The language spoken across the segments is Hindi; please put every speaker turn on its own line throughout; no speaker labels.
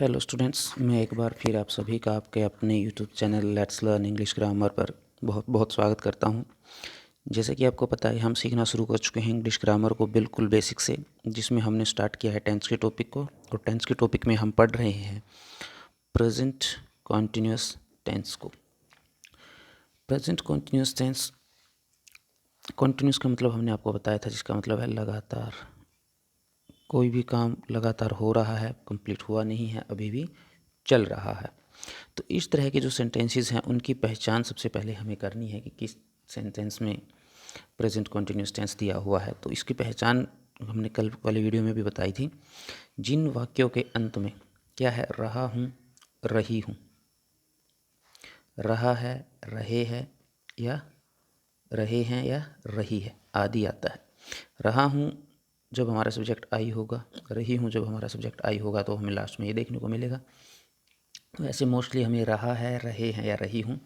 हेलो स्टूडेंट्स, मैं एक बार फिर आप सभी का आपके अपने YouTube channel let's learn English grammar पर बहुत बहुत स्वागत करता हूं। जैसे कि आपको पता है, हम सीखना शुरू कर चुके हैं इंग्लिश ग्रामर को बिल्कुल बेसिक से, जिसमें हमने स्टार्ट किया है टेंस के टॉपिक को। और टेंस के टॉपिक में हम पढ़ रहे हैं प्रेजेंट कॉन्टिन्यूस टेंस को। प्रेजेंट कॉन्टिन्यूस टेंस, कॉन्टिन्यूस का मतलब हमने आपको बताया था, जिसका मतलब है लगातार। कोई भी काम लगातार हो रहा है, कंप्लीट हुआ नहीं है, अभी भी चल रहा है। तो इस तरह के जो सेंटेंसेस हैं उनकी पहचान सबसे पहले हमें करनी है कि किस सेंटेंस में प्रेजेंट कंटिन्यूस टेंस दिया हुआ है। तो इसकी पहचान हमने कल वाली वीडियो में भी बताई थी। जिन वाक्यों के अंत में क्या है, रहा हूँ, रही हूँ, रहा है, रहे हैं या रहे हैं या रही है आदि आता है। रहा हूँ जब हमारा सब्जेक्ट आई होगा, रही हूँ जब हमारा सब्जेक्ट आई होगा, तो हमें लास्ट में ये देखने को मिलेगा। तो ऐसे मोस्टली हमें रहा है, रहे हैं या रही हूँ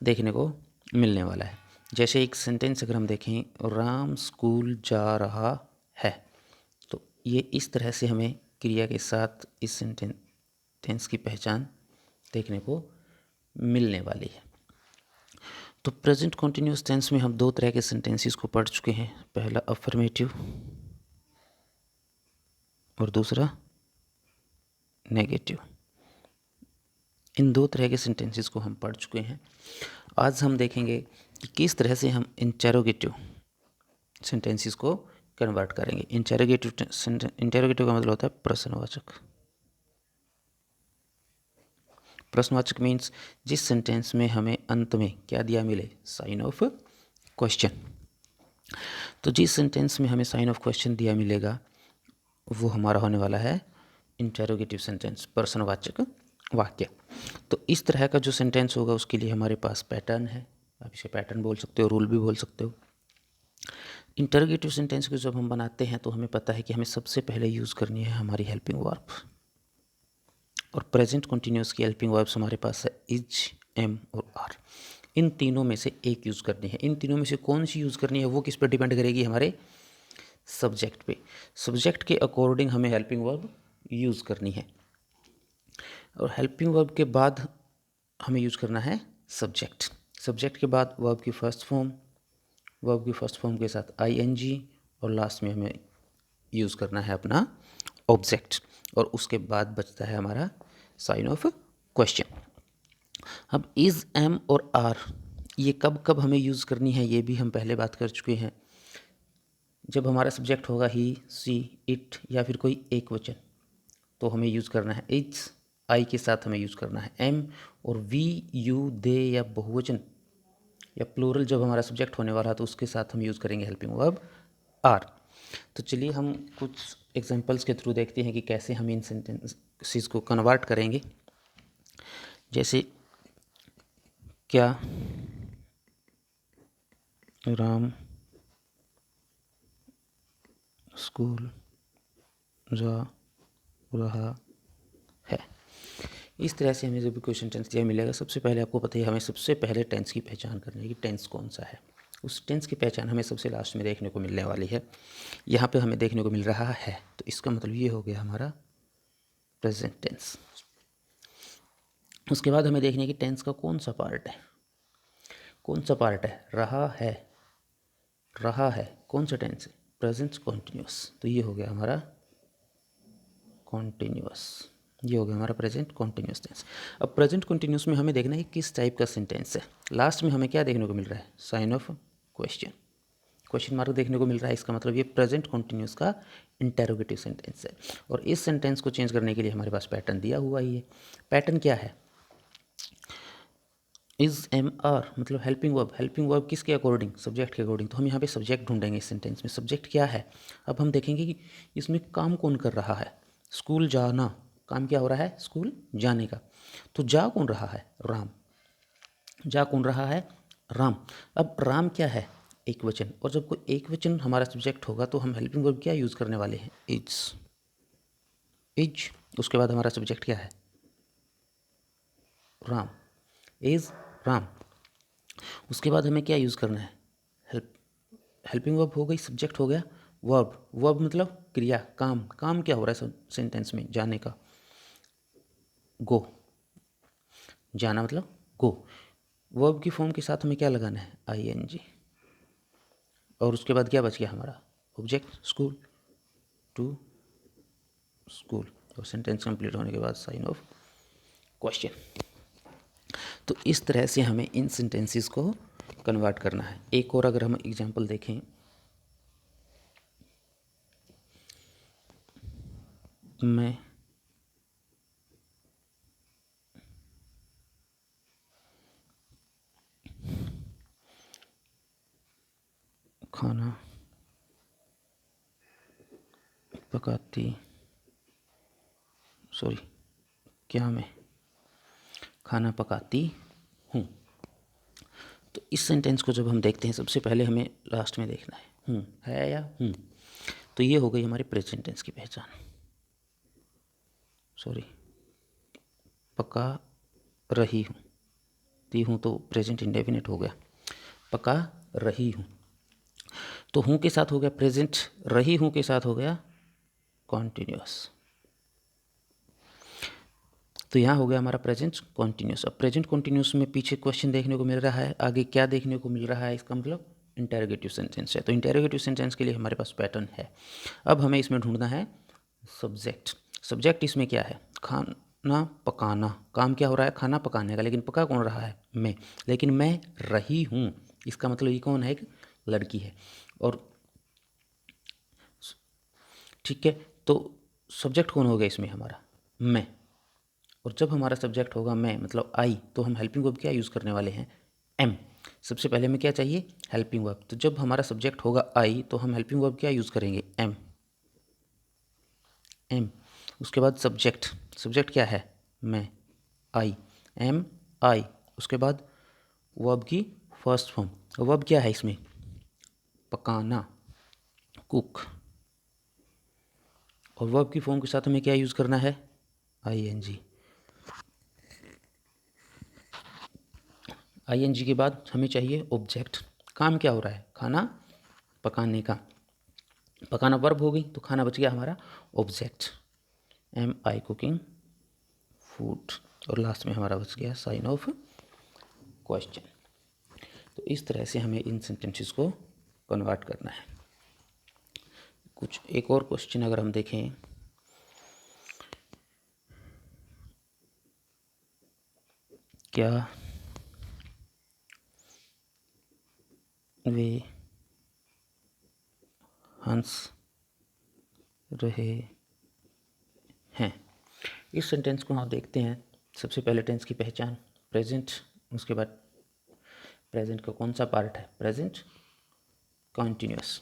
देखने को मिलने वाला है। जैसे एक सेंटेंस अगर हम देखें, राम स्कूल जा रहा है, तो ये इस तरह से हमें क्रिया के साथ इस सेंटेंस की पहचान देखने को मिलने वाली है। तो प्रेजेंट कॉन्टिन्यूस टेंस में हम दो तरह के सेंटेंसेस को पढ़ चुके हैं। पहला अफर्मेटिव और दूसरा नेगेटिव। इन दो तरह के सेंटेंसेस को हम पढ़ चुके हैं। आज हम देखेंगे कि किस तरह से हम इंटेरोगेटिव सेंटेंसेस को कन्वर्ट करेंगे। इंटेरोगेटिव का मतलब होता है प्रश्नवाचक। प्रश्नवाचक मीन्स जिस सेंटेंस में हमें अंत में क्या दिया मिले, साइन ऑफ क्वेश्चन। तो जिस सेंटेंस में हमें साइन ऑफ क्वेश्चन दिया मिलेगा वो हमारा होने वाला है इंटेरोगेटिव सेंटेंस, प्रश्नवाचक वाक्य। तो इस तरह का जो सेंटेंस होगा उसके लिए हमारे पास पैटर्न है। आप इसे पैटर्न बोल सकते हो, रूल भी बोल सकते हो। इंटरोगेटिव सेंटेंस को जब हम बनाते हैं तो हमें पता है कि हमें सबसे पहले यूज़ करनी है हमारी हेल्पिंग वर्ब। और प्रेजेंट कंटिन्यूस की हेल्पिंग वर्ब्स हमारे पास है इज, एम और आर। इन तीनों में से एक यूज़ करनी है। इन तीनों में से कौन सी यूज़ करनी है वो किस पर डिपेंड करेगी, हमारे सब्जेक्ट पे। सब्जेक्ट के अकॉर्डिंग हमें हेल्पिंग वर्ब यूज़ करनी है। और हेल्पिंग वर्ब के बाद हमें यूज़ करना है सब्जेक्ट। सब्जेक्ट के बाद वर्ब की फर्स्ट फॉर्म, वर्ब की फर्स्ट फॉर्म के साथ आईएनजी, और लास्ट में हमें यूज़ करना है अपना ऑब्जेक्ट। और उसके बाद बचता है हमारा साइन ऑफ क्वेश्चन। अब इज़, एम और आर ये कब कब हमें यूज़ करनी है ये भी हम पहले बात कर चुके हैं। जब हमारा सब्जेक्ट होगा ही, सी, इट या फिर कोई एक वचन, तो हमें यूज़ करना है इट्स, आई के साथ हमें यूज़ करना है एम। और वी, यू, दे या बहुवचन या प्लूरल जब हमारा सब्जेक्ट होने वाला है तो उसके साथ हम यूज़ करेंगे हेल्पिंग वर्ब आर। तो चलिए हम कुछ एग्जांपल्स के थ्रू देखते हैं कि कैसे हम इन सेंटेंसेस को कन्वर्ट करेंगे। जैसे क्या राम स्कूल जा रहा है। इस तरह से हमें जब भी क्वेश्चन टेंस दिया मिलेगा, सबसे पहले आपको पता है हमें सबसे पहले टेंस की पहचान करनी है कि टेंस कौन सा है। उस टेंस की पहचान हमें सबसे लास्ट में देखने को मिलने वाली है। यहाँ पे हमें देखने को मिल रहा है, तो इसका मतलब ये हो गया हमारा प्रेजेंट टेंस। उसके बाद हमें देखना है कि टेंस का कौन सा पार्ट है। कौन सा पार्ट है, रहा है, रहा है कौन सा टेंस है, प्रेजेंट कॉन्टिन्यूस। तो ये हो गया हमारा कॉन्टिन्यूस, ये हो गया हमारा प्रेजेंट कॉन्टिन्यूस टेंस। अब प्रेजेंट कॉन्टिन्यूस में हमें देखना है किस टाइप का सेंटेंस है। लास्ट में हमें क्या देखने को मिल रहा है, sign of question, question mark देखने को मिल रहा है। इसका मतलब ये प्रेजेंट कॉन्टिन्यूस का इंटेरोगेटिव सेंटेंस है। और इस सेंटेंस को चेंज करने के लिए हमारे पास पैटर्न दिया हुआ ही है। पैटर्न क्या है, इज, एम, आर मतलब हेल्पिंग वर्ब। हेल्पिंग वर्ब किसके अकॉर्डिंग, सब्जेक्ट के अकॉर्डिंग। तो हम यहाँ पे सब्जेक्ट ढूंढेंगे इस सेंटेंस में। सब्जेक्ट क्या है, अब हम देखेंगे कि इसमें काम कौन कर रहा है, स्कूल जाना, काम क्या हो रहा है, स्कूल जाने का। तो जा कौन रहा है, राम, जा कौन रहा है, राम। अब राम क्या है, एक वचन। और जब कोई एक वचन हमारा सब्जेक्ट होगा तो हम हेल्पिंग वर्ब क्या यूज़ करने वाले हैं, इज, इज। उसके बाद हमारा सब्जेक्ट क्या है, राम, इज राम। उसके बाद हमें क्या यूज़ करना है, हेल्प, हेल्पिंग वर्ब हो गई, सब्जेक्ट हो गया, वर्ब, वर्ब मतलब क्रिया, काम, काम क्या हो रहा है सेंटेंस में, जाने का। गो, जाना मतलब गो। वर्ब की फॉर्म के साथ हमें क्या लगाना है, ING, और उसके बाद क्या बच गया हमारा, ऑब्जेक्ट, स्कूल, टू स्कूल, और सेंटेंस कंप्लीट होने के बाद साइन ऑफ क्वेश्चन। तो इस तरह से हमें इन सेंटेंसेस को कन्वर्ट करना है। एक और अगर हम एग्जांपल देखें, मैं खाना पकाती, सॉरी, क्या मैं खाना पकाती हूँ। तो इस सेंटेंस को जब हम देखते हैं, सबसे पहले हमें लास्ट में देखना है हूँ है या हूँ। तो ये हो गई हमारे प्रेजेंट टेंस की पहचान। सॉरी, पका रही हूँ, ती हूँ तो प्रेजेंट इंडेफिनिट हो गया, पका रही हूँ। तो हूँ के साथ हो गया प्रेजेंट, रही हूँ के साथ हो गया कॉन्टिन्यूअस। तो यहाँ हो गया हमारा प्रेजेंट कॉन्टिन्यूस। अब प्रेजेंट कॉन्टिन्यूस में पीछे क्वेश्चन देखने को मिल रहा है, आगे क्या देखने को मिल रहा है, इसका मतलब इंटेरोगेटिव सेंटेंस है। तो इंटेरोगेटिव सेंटेंस के लिए हमारे पास पैटर्न है। अब हमें इसमें ढूंढना है सब्जेक्ट। सब्जेक्ट इसमें क्या है, खाना पकाना, काम क्या हो रहा है, खाना पकाने का, लेकिन पका कौन रहा है, मैं, लेकिन मैं रही हूँ, इसका मतलब ये कौन है, एक लड़की है। और ठीक है, तो सब्जेक्ट कौन हो गया इसमें हमारा, मैं। और जब हमारा सब्जेक्ट होगा मैं मतलब आई, तो हम हेल्पिंग वर्ब क्या यूज़ करने वाले हैं, एम। सबसे पहले हमें क्या चाहिए, हेल्पिंग वर्ब। तो जब हमारा सब्जेक्ट होगा आई, तो हम हेल्पिंग वर्ब क्या यूज़ करेंगे, एम, एम। उसके बाद सब्जेक्ट, सब्जेक्ट क्या है, मैं, आई, एम, आई। उसके बाद वर्ब की फर्स्ट फॉर्म, वर्ब क्या है इसमें, पकाना, कुक। और वर्ब की फॉर्म के साथ हमें क्या यूज़ करना है, ING। ING के बाद हमें चाहिए ऑब्जेक्ट। काम क्या हो रहा है, खाना पकाने का, पकाना वर्ब हो गई, तो खाना बच गया हमारा ऑब्जेक्ट, MI कुकिंग फूड। और लास्ट में हमारा बच गया साइन ऑफ क्वेश्चन। तो इस तरह से हमें इन सेंटेंसेस को कन्वर्ट करना है। कुछ एक और क्वेश्चन अगर हम देखें, क्या वे हंस रहे हैं। इस सेंटेंस को आप देखते हैं, सबसे पहले टेंस की पहचान प्रेजेंट, उसके बाद प्रेजेंट का कौन सा पार्ट है, प्रेजेंट कॉन्टिन्यूस।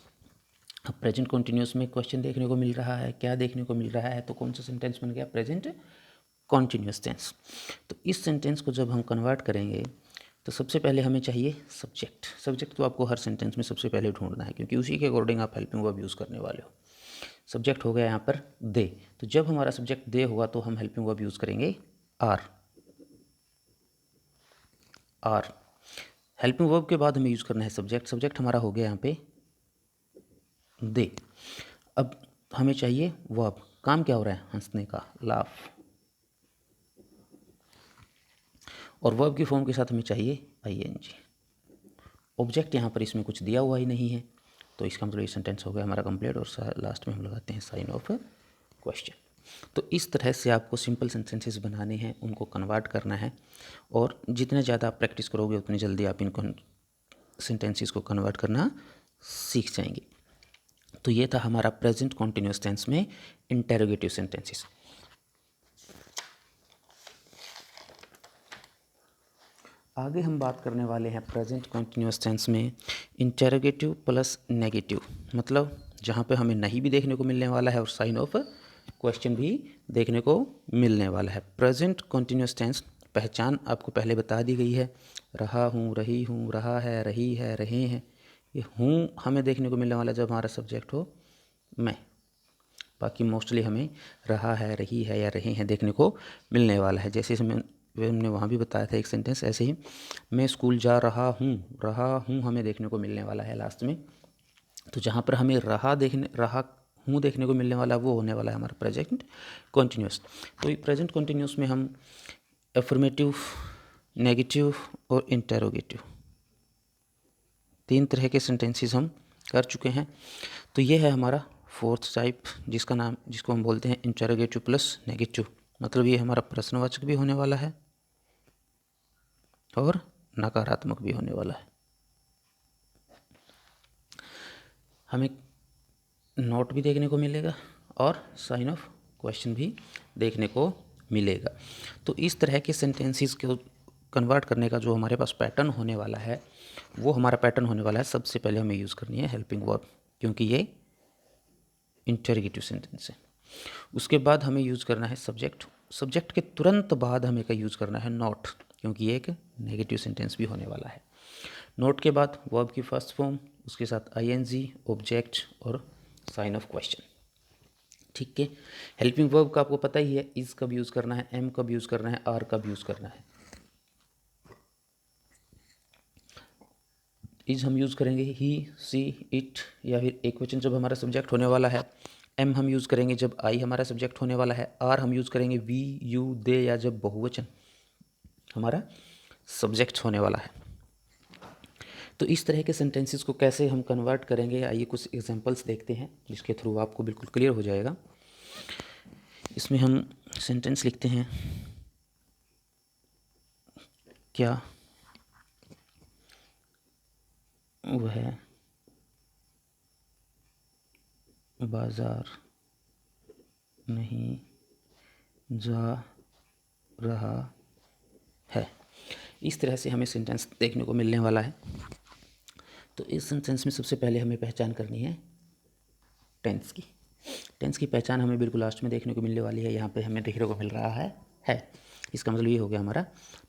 अब प्रेजेंट कॉन्टिन्यूस में क्वेश्चन देखने को मिल रहा है, क्या देखने को मिल रहा है, तो कौन सा सेंटेंस बन गया, प्रेजेंट कॉन्टिन्यूस टेंस। तो इस सेंटेंस को जब हम कन्वर्ट करेंगे, तो सबसे पहले हमें चाहिए सब्जेक्ट। सब्जेक्ट तो आपको हर सेंटेंस में सबसे पहले ढूंढना है, क्योंकि उसी के अकॉर्डिंग आप हेल्पिंग वर्ब यूज़ करने वाले हो। सब्जेक्ट हो गया यहाँ पर दे, तो जब हमारा सब्जेक्ट दे होगा तो हम हेल्पिंग वर्ब यूज़ करेंगे आर, आर। हेल्पिंग वर्ब के बाद हमें यूज़ करना है सब्जेक्ट। सब्जेक्ट हमारा हो गया यहाँ पे दे। अब हमें चाहिए वर्ब, काम क्या हो रहा है, हंसने का, लाफ। और वर्ब की फॉर्म के साथ हमें चाहिए ING। ऑब्जेक्ट यहाँ पर इसमें कुछ दिया हुआ ही नहीं है, तो इसका मतलब ये सेंटेंस हो गया हमारा कंप्लीट। और लास्ट में हम लगाते हैं साइन ऑफ क्वेश्चन। तो इस तरह से आपको सिंपल सेंटेंसेस बनाने हैं, उनको कन्वर्ट करना है, और जितने ज़्यादा आप प्रैक्टिस करोगे उतनी जल्दी आप इनको सेंटेंसेस को कन्वर्ट करना सीख जाएंगे। तो ये था हमारा प्रेजेंट कॉन्टिन्यूस टेंस में इंटेरोगेटिव सेंटेंसेस। आगे हम बात करने वाले हैं प्रेजेंट कॉन्टिन्यूस टेंस में इंटेरोगेटिव प्लस नेगेटिव, मतलब जहाँ पे हमें नहीं भी देखने को मिलने वाला है और साइन ऑफ क्वेश्चन भी देखने को मिलने वाला है। प्रेजेंट कॉन्टिन्यूस टेंस पहचान आपको पहले बता दी गई है, रहा हूँ, रही हूँ, रहा है, रही है, रहे हैं। ये हूँ हमें देखने को मिलने वाला जब हमारा सब्जेक्ट हो मैं, बाकी मोस्टली हमें रहा है, रही है या रहे हैं देखने को मिलने वाला है। जैसे हमने वहाँ भी बताया था एक सेंटेंस, ऐसे ही मैं स्कूल जा रहा हूँ हमें देखने को मिलने वाला है लास्ट में। तो जहाँ पर हमें रहा हूँ देखने को मिलने वाला वो होने वाला है हमारा प्रेजेंट कॉन्टिन्यूस। तो प्रेजेंट कॉन्टिन्यूस में हम एफर्मेटिव, नेगेटिव और इंटेरोगेटिव 3 तरह के सेंटेंसेस हम कर चुके हैं। तो ये है हमारा 4th टाइप, जिसको हम बोलते हैं इंटेरोगेटिव प्लस नेगेटिव। मतलब ये हमारा प्रश्नवाचक भी होने वाला है और नकारात्मक भी होने वाला है। हमें नोट भी देखने को मिलेगा और साइन ऑफ क्वेश्चन भी देखने को मिलेगा। तो इस तरह के सेंटेंसेस को कन्वर्ट करने का जो हमारे पास पैटर्न होने वाला है, वो हमारा पैटर्न होने वाला है। सबसे पहले हमें यूज़ करनी है हेल्पिंग वर्ब, क्योंकि ये इंटरोगेटिव सेंटेंस है। उसके बाद हमें यूज़ करना है सब्जेक्ट। सब्जेक्ट के तुरंत बाद हमें का यूज़ करना है नॉट, क्योंकि ये एक नेगेटिव सेंटेंस भी होने वाला है। नोट के बाद वर्ब की फर्स्ट फॉर्म, उसके साथ आईएनजी, ऑब्जेक्ट और साइन ऑफ क्वेश्चन। ठीक है। हेल्पिंग वर्ब का आपको पता ही है, इज कब यूज़ करना है, एम कब यूज़ करना है, आर कब यूज़ करना है। इज हम यूज़ करेंगे ही, सी, इट, या फिर एक वचन जब हमारा सब्जेक्ट होने वाला है। एम हम यूज़ करेंगे जब आई हमारा सब्जेक्ट होने वाला है। आर हम यूज़ करेंगे वी, यू, दे, या जब बहुवचन हमारा सब्जेक्ट होने वाला है। तो इस तरह के सेंटेंसेस को कैसे हम कन्वर्ट करेंगे, आइए कुछ एग्जांपल्स देखते हैं, जिसके थ्रू आपको बिल्कुल क्लियर हो जाएगा। इसमें हम सेंटेंस लिखते हैं, क्या वह बाजार नहीं जा रहा है। इस तरह से हमें सेंटेंस देखने को मिलने वाला है। तो इस सेंटेंस में सबसे पहले हमें पहचान करनी है टेंस की। टेंस की पहचान हमें बिल्कुल लास्ट में देखने को मिलने वाली है। यहाँ पे हमें देखने को मिल रहा है। इसका मतलब ये हो गया हमारा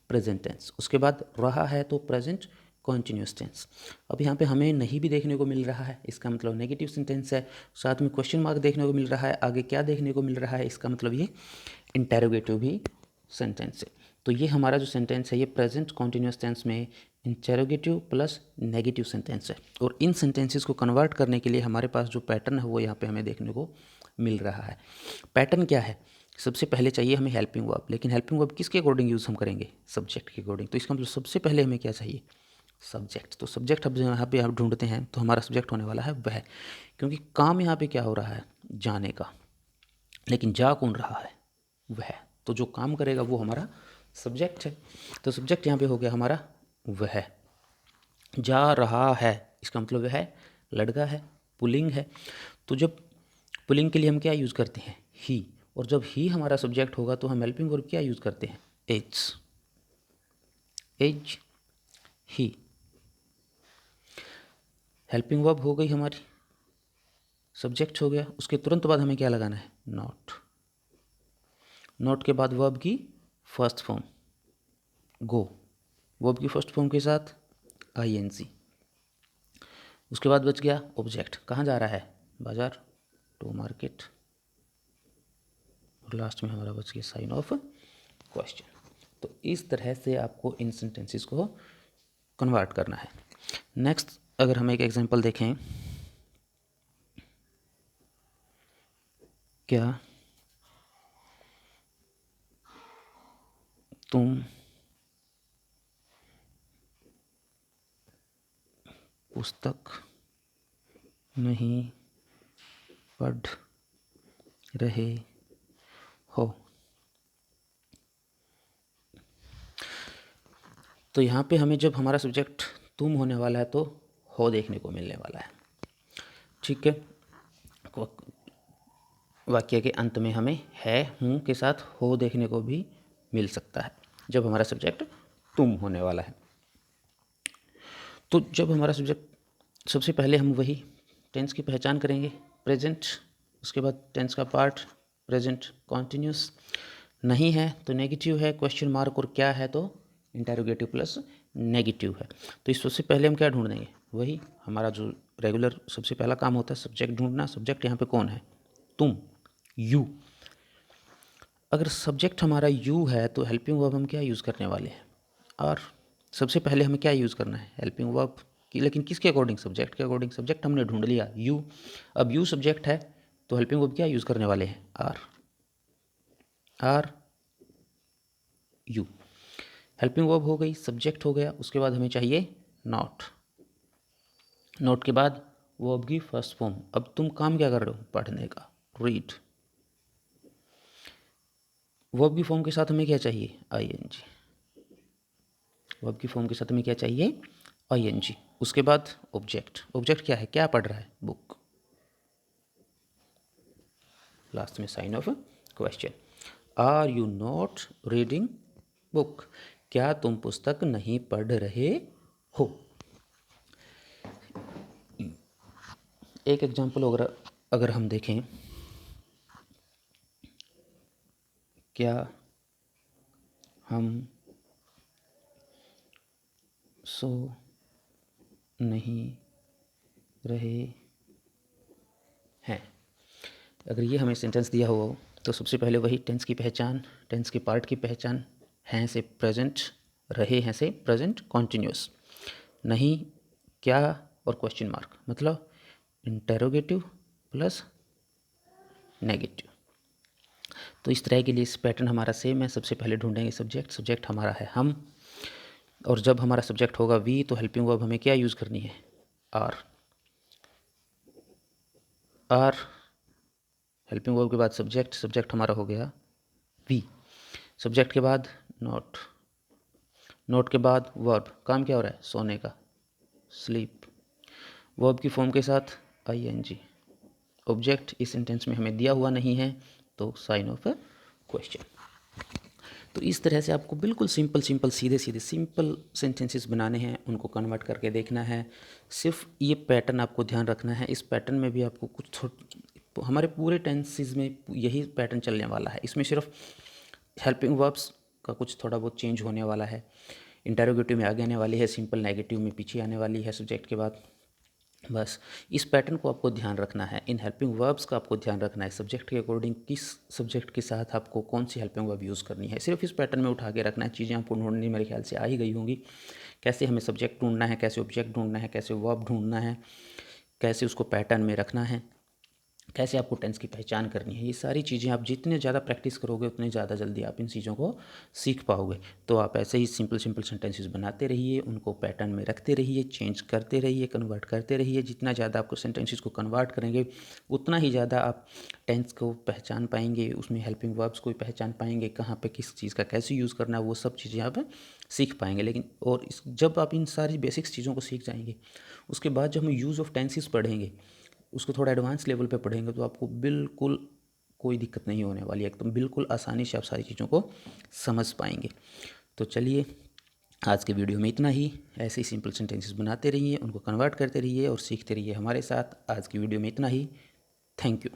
प्रेजेंट टेंस। उसके बाद रहा है तो प्रेजेंट कॉन्टिन्यूस टेंस। अब यहाँ पे हमें नहीं भी देखने को मिल रहा है, इसका मतलब नेगेटिव सेंटेंस है। साथ में क्वेश्चन मार्क देखने को मिल रहा है, आगे क्या देखने को मिल रहा है, इसका मतलब ये इंटेरोगेटिव भी सेंटेंस है। तो ये हमारा जो सेंटेंस है, ये प्रेजेंट कॉन्टिन्यूस टेंस में इंटेरोगेटिव प्लस नेगेटिव सेंटेंस है। और इन सेंटेंसेस को कन्वर्ट करने के लिए हमारे पास जो पैटर्न है वो यहाँ पे हमें देखने को मिल रहा है। पैटर्न क्या है? सबसे पहले चाहिए हमें हेल्पिंग वर्ब, लेकिन हेल्पिंग वर्ब किसके अकॉर्डिंग यूज़ हम करेंगे? सब्जेक्ट के अकॉर्डिंग। तो इसका मतलब सबसे पहले हमें क्या चाहिए? सब्जेक्ट। तो सब्जेक्ट अब यहाँ पे आप ढूंढते हैं, तो हमारा सब्जेक्ट होने वाला है वह, क्योंकि काम यहाँ पे क्या हो रहा है? जाने का। लेकिन जा कौन रहा है? वह। तो जो काम करेगा वो हमारा सब्जेक्ट है। तो सब्जेक्ट यहाँ पे हो गया हमारा वह। जा रहा है, इसका मतलब वह है लड़का है, पुल्लिंग है। तो जब पुल्लिंग के लिए हम क्या यूज़ करते हैं? ही। और जब ही हमारा सब्जेक्ट होगा तो हम हेल्पिंग वर्ब क्या यूज़ करते हैं? एज। एज, ही। हेल्पिंग वर्ब हो गई हमारी, सब्जेक्ट हो गया। उसके तुरंत बाद हमें क्या लगाना है? नॉट। नॉट के बाद वर्ब की फर्स्ट फॉर्म गो, वर्ब की फर्स्ट फॉर्म के साथ आईएनजी। उसके बाद बच गया ऑब्जेक्ट, कहाँ जा रहा है? बाजार, टू मार्केट। और लास्ट में हमारा बच गया साइन ऑफ क्वेश्चन। तो इस तरह से आपको इन सेंटेंसेस को कन्वर्ट करना है। नेक्स्ट अगर हम एक एग्जांपल देखें, क्या तुम पुस्तक नहीं पढ़ रहे हो? तो यहाँ पे हमें जब हमारा सब्जेक्ट तुम होने वाला है तो हो देखने को मिलने वाला है। ठीक है। वाक्य के अंत में हमें है, हूँ के साथ हो देखने को भी मिल सकता है जब हमारा सब्जेक्ट तुम होने वाला है। तो जब हमारा सब्जेक्ट, सबसे पहले हम वही टेंस की पहचान करेंगे, प्रेजेंट। उसके बाद टेंस का पार्ट प्रेजेंट कॉन्टिन्यूस, नहीं है तो नेगेटिव है, क्वेश्चन मार्क और क्या है तो इंटेरोगेटिव प्लस नेगेटिव है। तो इस सबसे पहले हम क्या ढूंढ देंगे? वही हमारा जो रेगुलर सबसे पहला काम होता है, सब्जेक्ट ढूंढना। सब्जेक्ट यहाँ पे कौन है? तुम, यू। अगर सब्जेक्ट हमारा यू है तो हेल्पिंग वर्ब हम क्या यूज़ करने वाले हैं? और सबसे पहले हमें क्या यूज़ करना है? हेल्पिंग वर्ब की, लेकिन किसके अकॉर्डिंग? सब्जेक्ट के अकॉर्डिंग। सब्जेक्ट हमने ढूंढ लिया यू। अब यू सब्जेक्ट है तो हेल्पिंग वर्ब क्या यूज़ करने वाले हैं? Are you. हेल्पिंग वर्ब हो गई, सब्जेक्ट हो गया, उसके बाद हमें चाहिए नॉट। नॉट के बाद वर्ब की फर्स्ट फॉर्म। अब तुम काम क्या कर रहे हो? पढ़ने का, रीड। वर्ब की फॉर्म के साथ हमें क्या चाहिए? आईएनजी। वर्ब की फॉर्म के साथ हमें क्या चाहिए? आईएनजी। उसके बाद ऑब्जेक्ट। ऑब्जेक्ट क्या है? क्या पढ़ रहा है? बुक। लास्ट में sign of question. Are you not reading book? क्या तुम पुस्तक नहीं पढ़ रहे हो? एक एग्जाम्पल अगर हम देखें, क्या हम सो नहीं रहे हैं? अगर ये हमें सेंटेंस दिया हो तो सबसे पहले वही टेंस की पहचान, टेंस के पार्ट की पहचान। हैं से प्रेजेंट, रहे हैं से प्रेजेंट कॉन्टिन्यूस, नहीं क्या और क्वेश्चन मार्क, मतलब इंटेरोगेटिव प्लस नेगेटिव। तो इस तरह के लिए इस पैटर्न हमारा सेम है। सबसे पहले ढूंढेंगे सब्जेक्ट। सब्जेक्ट हमारा है हम, और जब हमारा सब्जेक्ट होगा वी तो हेल्पिंग वर्ब हमें क्या यूज़ करनी है? आर। आर हेल्पिंग वर्ब के बाद सब्जेक्ट, सब्जेक्ट हमारा हो गया वी। सब्जेक्ट के बाद नॉट, नोट के बाद वर्ब। काम क्या हो रहा है? सोने का, स्लीप। वर्ब की फॉर्म के साथ आईएनजी। ऑब्जेक्ट इस सेंटेंस में हमें दिया हुआ नहीं है तो साइन ऑफ क्वेश्चन। तो इस तरह से आपको बिल्कुल सिंपल सिंपल सीधे सीधे सिंपल सेंटेंसेस बनाने हैं, उनको कन्वर्ट करके देखना है। सिर्फ ये पैटर्न आपको ध्यान रखना है। इस पैटर्न में भी आपको कुछ हमारे पूरे टेंसेस में यही पैटर्न चलने वाला है। इसमें सिर्फ हेल्पिंग वर्ब्स का कुछ थोड़ा बहुत चेंज होने वाला है। इंटरोगेटिव में आगे आने वाली है, सिंपल नेगेटिव में पीछे आने वाली है सब्जेक्ट के बाद। बस इस पैटर्न को आपको ध्यान रखना है। इन हेल्पिंग वर्ब्स का आपको ध्यान रखना है। सब्जेक्ट के अकॉर्डिंग किस सब्जेक्ट के साथ आपको कौन सी हेल्पिंग वर्ब यूज़ करनी है, सिर्फ इस पैटर्न में उठा के रखना है। चीज़ें आपको ढूंढनी मेरे ख्याल से आ ही गई होंगी। कैसे हमें सब्जेक्ट ढूंढना है, कैसे ऑब्जेक्ट ढूंढना है, कैसे वर्ब ढूंढना है, कैसे उसको पैटर्न में रखना है, कैसे आपको टेंस की पहचान करनी है। ये सारी चीज़ें आप जितने ज़्यादा प्रैक्टिस करोगे उतने ज़्यादा जल्दी आप इन चीज़ों को सीख पाओगे। तो आप ऐसे ही सिंपल सिंपल सेंटेंसेस बनाते रहिए, उनको पैटर्न में रखते रहिए, चेंज करते रहिए, कन्वर्ट करते रहिए। जितना ज़्यादा आपको सेंटेंसेस को कन्वर्ट करेंगे उतना ही ज़्यादा आप टेंस को पहचान पाएंगे, उसमें हेल्पिंग वर्ब्स को पहचान पाएंगे, कहाँ पर किस चीज़ का कैसे यूज़ करना है, वो सब चीज़ें आप सीख पाएंगे। लेकिन और जब आप इन सारी बेसिक्स चीज़ों को सीख जाएंगे, उसके बाद जब हम यूज़ ऑफ टेंसेस पढ़ेंगे, उसको थोड़ा एडवांस लेवल पे पढ़ेंगे, तो आपको बिल्कुल कोई दिक्कत नहीं होने वाली है। एकदम बिल्कुल आसानी से आप सारी चीज़ों को समझ पाएंगे। तो चलिए आज के वीडियो में इतना ही। ऐसे ही सिंपल सेंटेंसेस बनाते रहिए, उनको कन्वर्ट करते रहिए और सीखते रहिए हमारे साथ। आज की वीडियो में इतना ही। Thank you.